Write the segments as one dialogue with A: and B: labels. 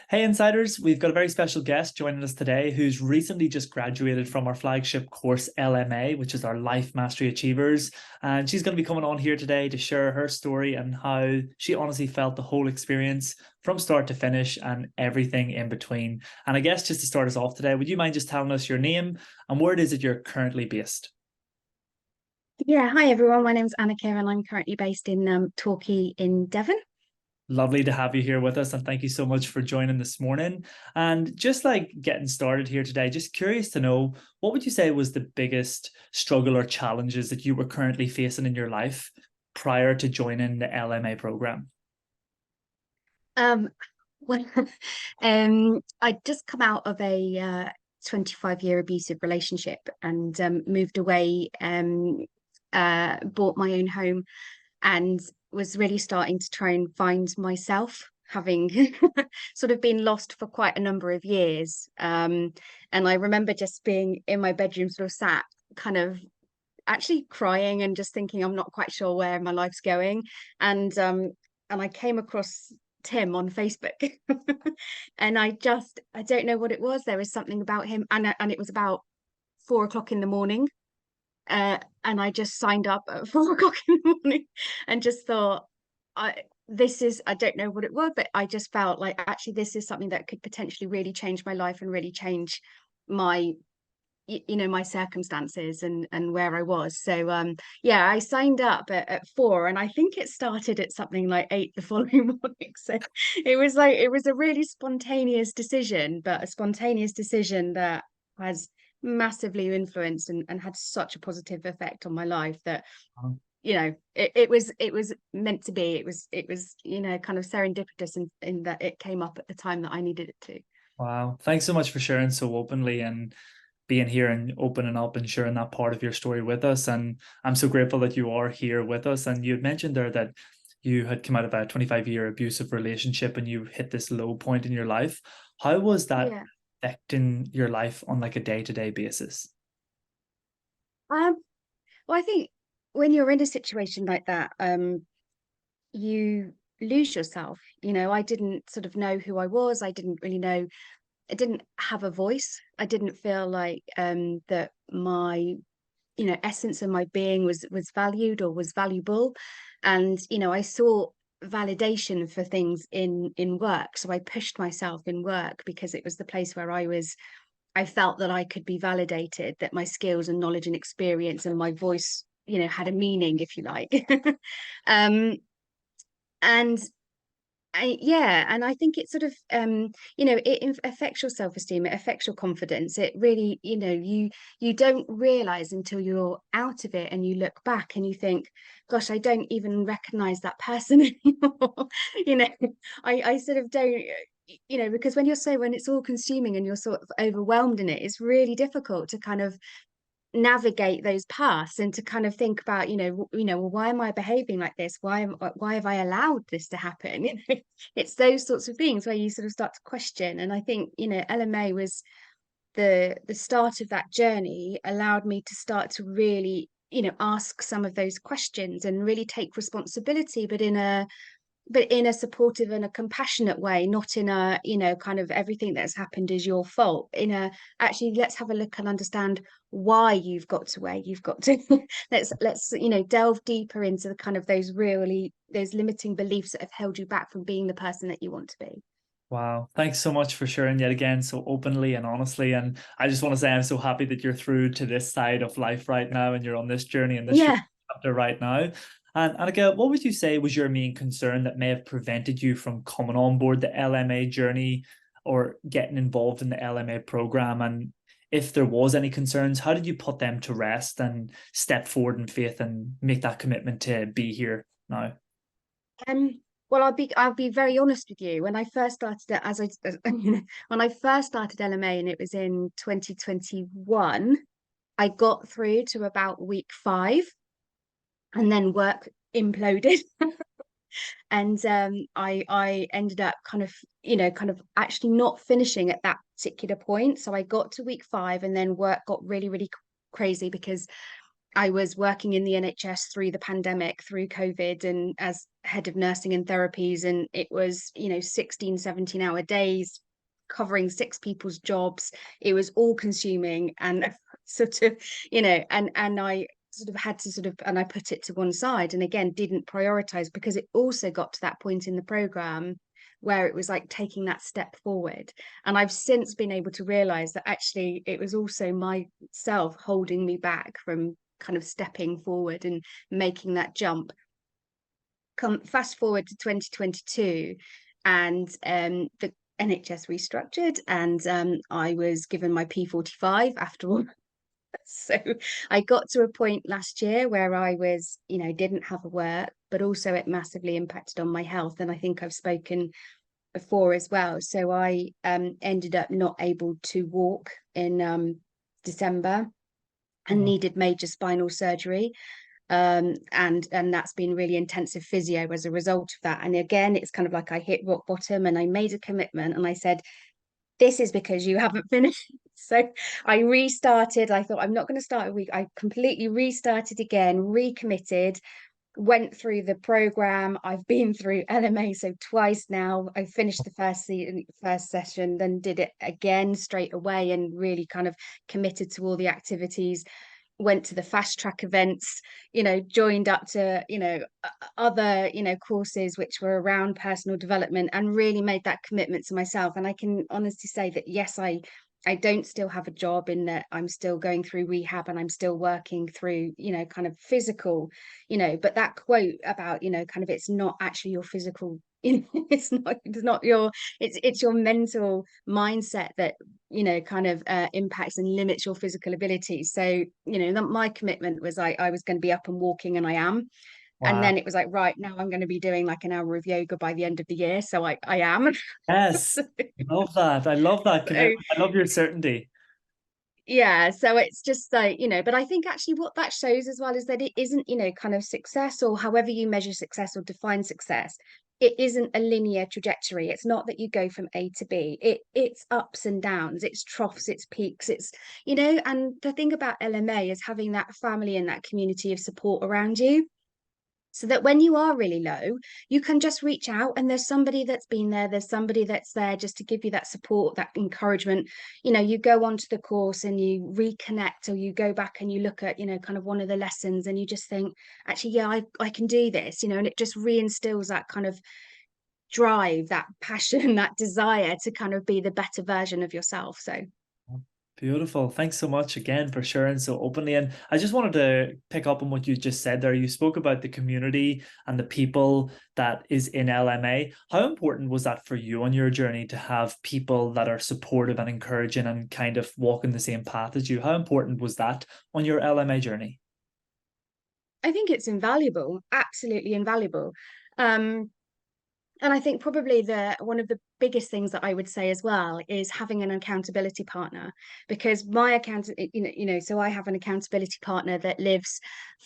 A: Hey, Insiders, we've got a very special guest joining us today who's recently just graduated from our flagship course, LMA, which is our Life Mastery Achievers. And she's going to be coming on here today to share her story and how she honestly felt the whole experience from start to finish and everything in between. And I guess just to start us off today, would you mind just telling us your name and where it is that you're currently based?
B: Yeah, hi everyone. My name's Annika and I'm currently based in Torquay in Devon.
A: Lovely to have you here with us, and thank you so much for joining this morning. And just like getting started here today, just curious to know what would you say was the biggest struggle or challenges that you were currently facing in your life prior to joining the LMA program?
B: Um, well, I'd just come out of a 25-year abusive relationship and moved away, bought my own home and was really starting to try and find myself, having sort of been lost for quite a number of years. And I remember just being in my bedroom, sort of sat kind of actually crying and just thinking I'm not quite sure where my life's going. And I came across Tim on Facebook and I don't know what it was. There was something about him and it was about 4 o'clock in the morning. And I just signed up at 4 o'clock in the morning and just thought I I don't know what it was, but I just felt like actually this is something that could potentially really change my life and really change my my circumstances and where I was. So yeah, I signed up at 4 and I think it started at something like 8 the following morning. So it was a really spontaneous decision, but a spontaneous decision that has massively influenced and had such a positive effect on my life that it was meant to be. It was kind of serendipitous in that it came up at the time that I needed it to.
A: Wow, thanks so much for sharing so openly and being here and opening up and sharing that part of your story with us. And I'm so grateful that you are here with us. And you had mentioned there that you had come out of a 25-year abusive relationship and you hit this low point in your life. How was that
B: Yeah.
A: affecting your life on like a day-to-day basis?
B: Um, well, I think when you're in a situation like that, you lose yourself. I didn't sort of know who I was. I didn't really know. I didn't have a voice. I didn't feel like that my essence of my being was valued or was valuable. And I sought validation for things in work, so I pushed myself in work because it was the place where I felt that I could be validated, that my skills and knowledge and experience and my voice had a meaning, if you like. um and yeah, and I think it sort of it affects your self-esteem, it affects your confidence. It really, you don't realize until you're out of it and you look back and you think, gosh, I don't even recognize that person anymore. you know I sort of don't, because when it's all consuming and you're sort of overwhelmed in it, it's really difficult to kind of navigate those paths and to kind of think about, well, why am I behaving like this? Why have I allowed this to happen? It's those sorts of things where you sort of start to question. And I think, LMA was the start of that journey, allowed me to start to really, ask some of those questions and really take responsibility, but in a supportive and a compassionate way, not in a, kind of everything that's happened is your fault. In a, actually, let's have a look and understand why you've got to where you've got to. Let's delve deeper into the kind of those limiting beliefs that have held you back from being the person that you want to be.
A: Wow. Thanks so much for sharing yet again so openly and honestly. And I just want to say I'm so happy that you're through to this side of life right now and you're on this journey and this
B: Yeah.
A: chapter right now. And Annika, what would you say was your main concern that may have prevented you from coming on board the LMA journey or getting involved in the LMA program? And if there was any concerns, how did you put them to rest and step forward in faith and make that commitment to be here now?
B: Well, I'll be very honest with you. When I first started it, when I first started LMA and it was in 2021, I got through to about week 5, and then work imploded. And I ended up kind of actually not finishing at that particular point. So I got to week 5 and then work got really, really crazy because I was working in the NHS through the pandemic, through COVID, and as head of nursing and therapies. And it was, 16, 17-hour days, covering six people's jobs. It was all consuming and sort of, and I sort of had to and I put it to one side and again, didn't prioritize because it also got to that point in the program where it was like taking that step forward. And I've since been able to realize that actually it was also myself holding me back from kind of stepping forward and making that jump. Come fast forward to 2022, and the NHS restructured, and I was given my P45 after all. So I got to a point last year where I was, didn't have a work, but also it massively impacted on my health. And I think I've spoken before as well. So I ended up not able to walk in December and
A: Oh,
B: needed major spinal surgery. And that's been really intensive physio as a result of that. And again, it's kind of like I hit rock bottom and I made a commitment and I said, this is because you haven't finished. So I restarted. I thought I'm not going to start a week. I completely restarted again, recommitted, went through the program. I've been through LMA so twice now. I finished the first session, then did it again straight away and really kind of committed to all the activities. Went to the fast track events, joined up to, other, courses which were around personal development and really made that commitment to myself. And I can honestly say that, yes, I don't still have a job in that I'm still going through rehab and I'm still working through, kind of physical, but that quote about, kind of it's not actually your physical, it's not your, it's your mental mindset that kind of impacts and limits your physical abilities. So my commitment was I was going to be up and walking, and I am. And
A: wow.
B: then it was like, right, now I'm going to be doing like an hour of yoga by the end of the year, so I am.
A: Yes.
B: So,
A: Love that. I love that
B: so
A: commitment. I love your certainty.
B: yeah, so it's just like, but I think actually what that shows as well is that it isn't, kind of success, or however you measure success or define success, it isn't a linear trajectory. It's not that you go from A to B. It's ups and downs, it's troughs, it's peaks, it's, and the thing about LMA is having that family and that community of support around you, so that when you are really low, you can just reach out and there's somebody that's been there, there's somebody that's there just to give you that support, that encouragement. You go onto the course and you reconnect, or you go back and you look at, kind of one of the lessons and you just think, actually, yeah, I can do this, and it just reinstills that kind of drive, that passion, that desire to kind of be the better version of yourself. So
A: Beautiful. Thanks so much again for sharing so openly. And I just wanted to pick up on what you just said there. You spoke about the community and the people that is in LMA. How important was that for you on your journey to have people that are supportive and encouraging and kind of walking the same path as you? How important was that on your LMA journey?
B: I think it's invaluable, absolutely invaluable. Um, And I think probably the one of the biggest things that I would say as well is having an accountability partner, because my so I have an accountability partner that lives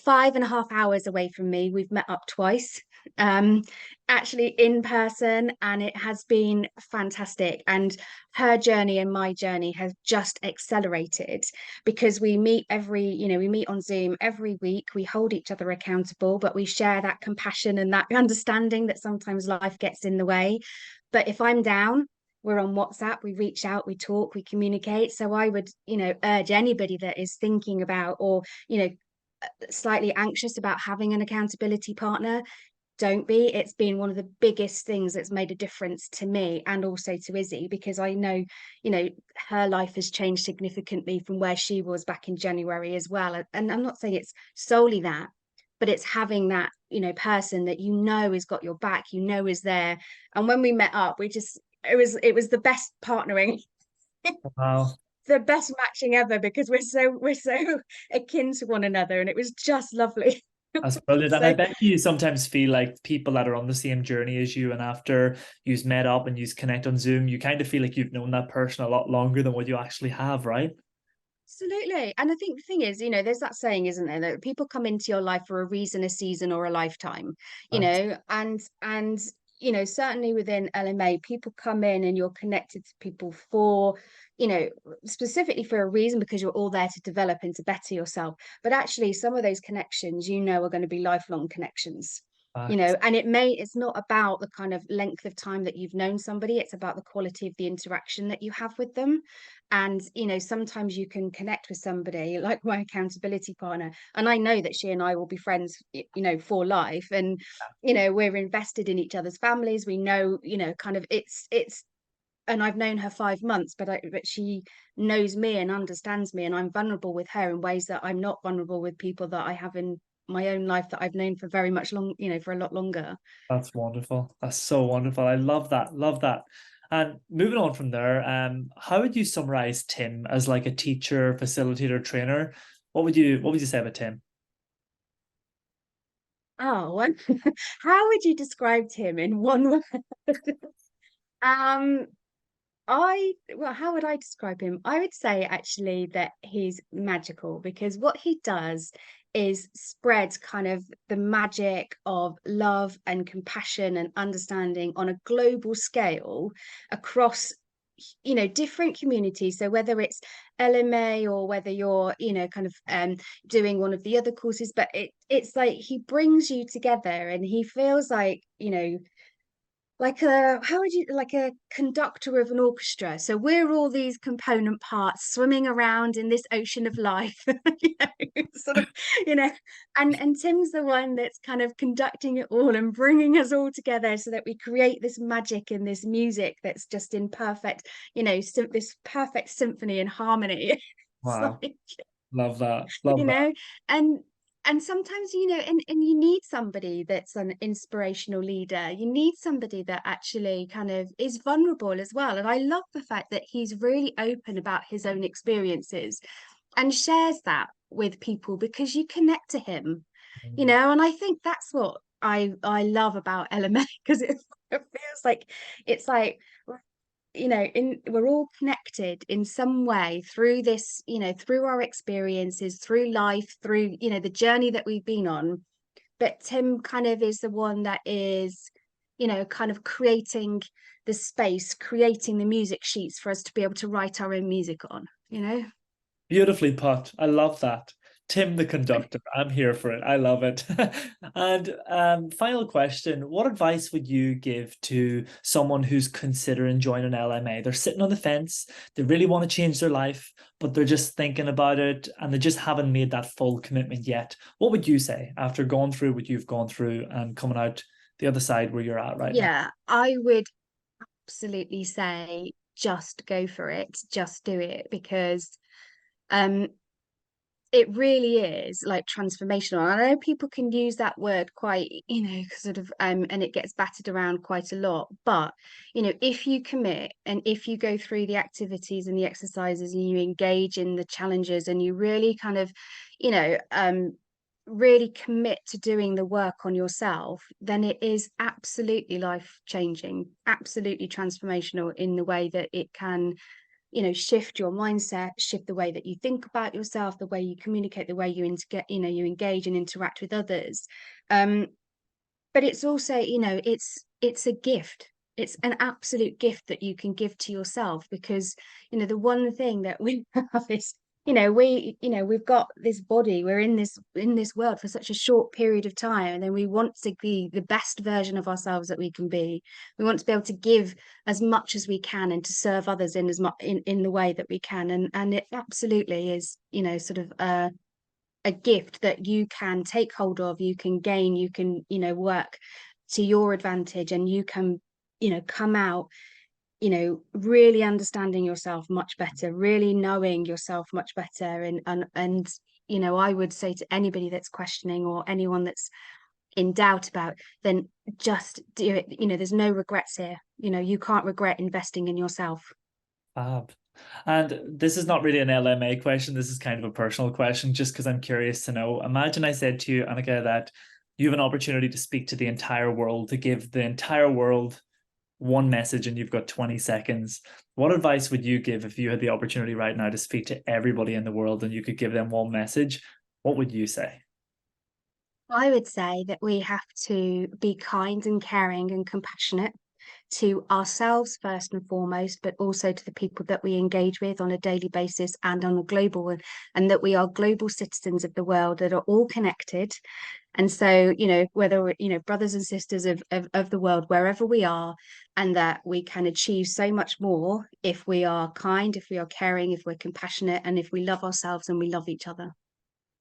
B: 5.5 hours away from me. We've met up twice, um, actually in person, and it has been fantastic. And her journey and my journey has just accelerated because we meet on Zoom every week. We hold each other accountable, but we share that compassion and that understanding that sometimes life gets in the way. But if I'm down, we're on WhatsApp, we reach out, we talk, we communicate. So I would, urge anybody that is thinking about, or, slightly anxious about having an accountability partner, don't be. It's been one of the biggest things that's made a difference to me and also to Izzy, because I know, her life has changed significantly from where she was back in January as well. And I'm not saying it's solely that, but it's having that, person that has got your back, is there. And when we met up, it was the best partnering,
A: Wow.
B: the best matching ever, because we're so akin to one another, and it was just lovely.
A: That's brilliant. And I
B: So
A: bet you sometimes feel like people that are on the same journey as you, and after you've met up and you connect on Zoom, you kind of feel like you've known that person a lot longer than what you actually have, right?
B: absolutely. And I think the thing is, there's that saying, isn't there, that people come into your life for a reason, a season, or a lifetime,
A: That's
B: and certainly within LMA, people come in and you're connected to people for, specifically for a reason, because you're all there to develop and to better yourself. But actually, some of those connections, are going to be lifelong connections.
A: Facts.
B: And it's not about the kind of length of time that you've known somebody, it's about the quality of the interaction that you have with them. And sometimes you can connect with somebody like my accountability partner, and I know that she and I will be friends, for life. And we're invested in each other's families. We know, kind of it's and I've known her 5 months, but she knows me and understands me, and I'm vulnerable with her in ways that I'm not vulnerable with people that I have in my own life that I've known for very much long, for a lot longer.
A: That's wonderful. That's so wonderful. I love that. Love that. And moving on from there, how would you summarize Tim as like a teacher, facilitator, trainer? What would you say about Tim?
B: Oh, how would you describe him in one word? um how would I describe him? I would say actually that he's magical, because what he does is spread kind of the magic of love and compassion and understanding on a global scale across different communities. So whether it's LMA or whether you're kind of doing one of the other courses, but it's like he brings you together, and he feels like like a how would you like a conductor of an orchestra. So we're all these component parts swimming around in this ocean of life, sort of, you know and Tim's the one that's kind of conducting it all and bringing us all together so that we create this magic and this music that's just in perfect, this perfect symphony and harmony. It's
A: Wow.
B: like,
A: Love that. Love
B: you
A: that.
B: know and sometimes, and you need somebody that's an inspirational leader. You need somebody that actually kind of is vulnerable as well. And I love the fact that he's really open about his own experiences and shares that with people, because you connect to him, and I think that's what I love about LMA, because it feels like it's like, in we're all connected in some way through this, through our experiences, through life, through the journey that we've been on. But Tim kind of is the one that is, kind of creating the space, creating the music sheets for us to be able to write our own music on.
A: Beautifully put. I love that. Tim the conductor. I'm here for it. I love it. And final question. What advice would you give to someone who's considering joining LMA? They're sitting on the fence. They really want to change their life, but they're just thinking about it and they just haven't made that full commitment yet. What would you say after going through what you've gone through and coming out the other side where you're at right now?
B: Yeah, I would absolutely say just go for it, just do it, because um it really is like transformational. I know people can use that word quite, sort of, and it gets battered around quite a lot. But, if you commit and if you go through the activities and the exercises and you engage in the challenges and you really kind of, you know, really commit to doing the work on yourself, then it is absolutely life changing, absolutely transformational in the way that it can, shift your mindset, shift the way that you think about yourself, the way you communicate, the way you engage and interact with others. But it's also, it's a gift. It's an absolute gift that you can give to yourself, because the one thing that we have is, we've got this body, we're in this world for such a short period of time, and then we want to be the best version of ourselves that we can be. We want to be able to give as much as we can and to serve others in as much in the way that we can, and it absolutely is, sort of a gift that you can take hold of, you can gain, you can, work to your advantage, and you can, come out, really understanding yourself much better, really knowing yourself much better. And I would say to anybody that's questioning or anyone that's in doubt about, then just do it. There's no regrets here. You can't regret investing in yourself.
A: Fab. And this is not really an LMA question. This is kind of a personal question, just because I'm curious to know. Imagine I said to you, Annika, that you have an opportunity to speak to the entire world, to give the entire world one message, and you've got 20 seconds. What advice would you give if you had the opportunity right now to speak to everybody in the world and you could give them one message? What would you say?
B: I would say that we have to be kind and caring and compassionate to ourselves first and foremost, but also to the people that we engage with on a daily basis and on a global one, and that we are global citizens of the world that are all connected. And so, whether we're, brothers and sisters of the world, wherever we are, and that we can achieve so much more if we are kind, if we are caring, if we're compassionate, and if we love ourselves and we love each other.